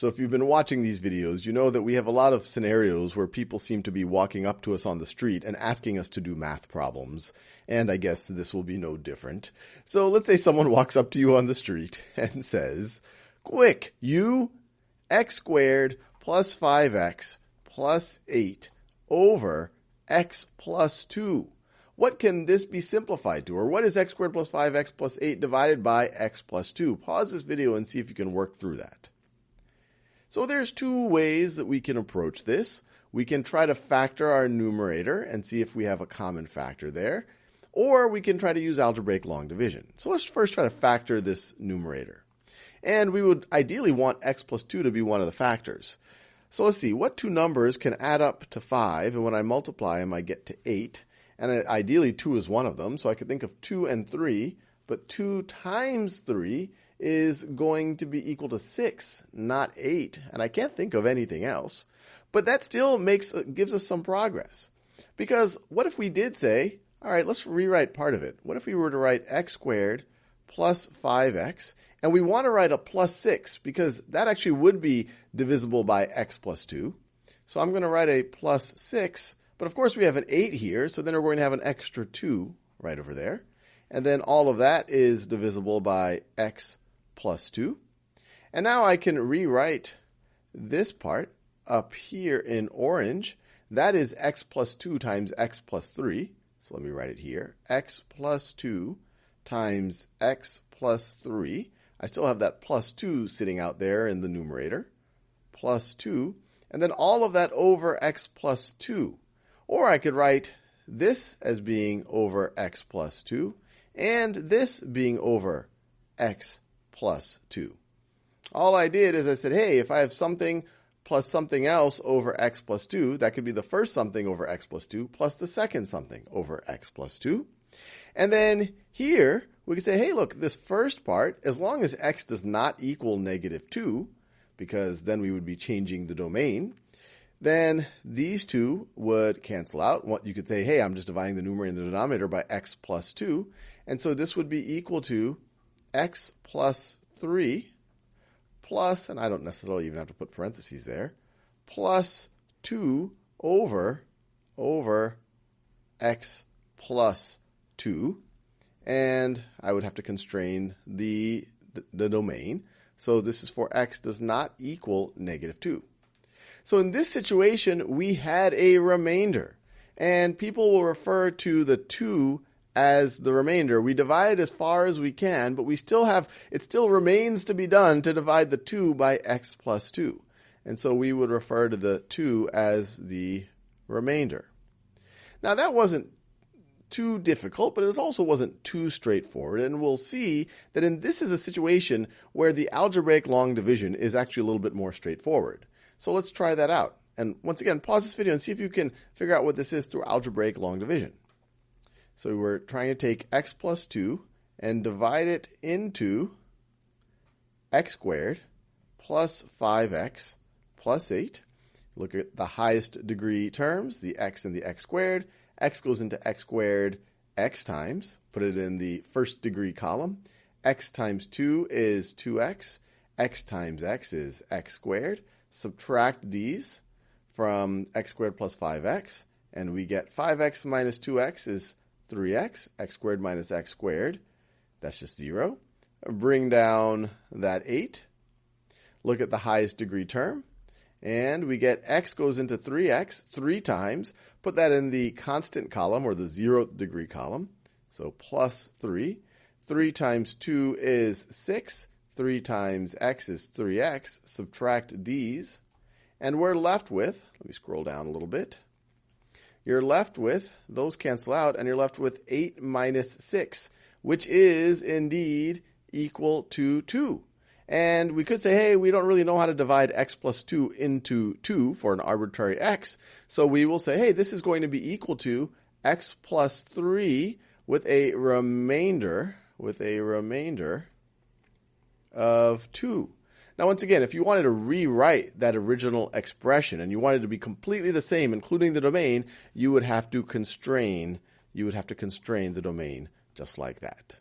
So if you've been watching these videos, you know that we have a lot of scenarios where people seem to be walking up to us on the street and asking us to do math problems. And I guess this will be no different. So let's say someone walks up to you on the street and says, "Quick, you, x squared plus 5x plus 8 over x plus 2. What can this be simplified to? Or what is x squared plus 5x plus 8 divided by x plus 2? Pause this video and see if you can work through that. So there's two ways that we can approach this. We can try to factor our numerator and see if we have a common factor there. Or we can try to use algebraic long division. So let's first try to factor this numerator. And we would ideally want x plus 2 to be one of the factors. So let's see, what two numbers can add up to 5, and when I multiply them, I get to 8. And ideally, 2 is one of them, so I could think of 2 and 3, but 2 times 3 is going to be equal to 6, not 8, and I can't think of anything else. But that still gives us some progress. Because what if we did say, all right, let's rewrite part of it. What if we were to write x squared plus 5x, and we want to write a plus 6, because that actually would be divisible by x plus 2. So I'm going to write a plus 6, but of course we have an 8 here, so then we're going to have an extra 2 right over there. And then all of that is divisible by x plus 2. And now I can rewrite this part up here in orange. That is x plus 2 times x plus 3. So let me write it here. X plus 2 times x plus 3. I still have that plus 2 sitting out there in the numerator. Plus 2. And then all of that over x plus 2. Or I could write this as being over x plus 2. And this being over x plus 2. All I did is I said, hey, if I have something plus something else over x plus 2, that could be the first something over x plus 2 plus the second something over x plus 2. And then here, we could say, hey, look, this first part, as long as x does not equal negative 2, because then we would be changing the domain, then these two would cancel out. You could say, hey, I'm just dividing the numerator and the denominator by x plus 2. And so this would be equal to x plus 3 plus, and I don't necessarily even have to put parentheses there, plus 2 over x plus 2. And I would have to constrain the domain. So this is for x does not equal negative 2. So in this situation, we had a remainder. And people will refer to the 2 as the remainder. We divide as far as we can, but it still remains to be done to divide the 2 by x plus 2. And so we would refer to the 2 as the remainder. Now that wasn't too difficult, but it also wasn't too straightforward. And we'll see that this is a situation where the algebraic long division is actually a little bit more straightforward. So let's try that out. And once again, pause this video and see if you can figure out what this is through algebraic long division. So we're trying to take x plus 2 and divide it into x squared plus 5x plus 8. Look at the highest degree terms, the x and the x squared. X goes into x squared x times. Put it in the first degree column. X times 2 is 2x. X times x is x squared. Subtract these from x squared plus 5x. And we get 5x minus 2x is 3x. X squared minus x squared. That's just 0. Bring down that 8. Look at the highest degree term. And we get x goes into 3x 3 times. Put that in the constant column or the 0th degree column. So plus 3. 3 times 2 is 6. 3 times x is 3x. Subtract these. And we're left with, let me scroll down a little bit. You're left with, those cancel out, and you're left with 8 minus 6, which is indeed equal to 2. And we could say, hey, we don't really know how to divide x plus 2 into 2 for an arbitrary x. So we will say, hey, this is going to be equal to x plus 3 with a remainder of 2. Now, once again, if you wanted to rewrite that original expression and you wanted to be completely the same, including the domain, you would have to constrain the domain just like that.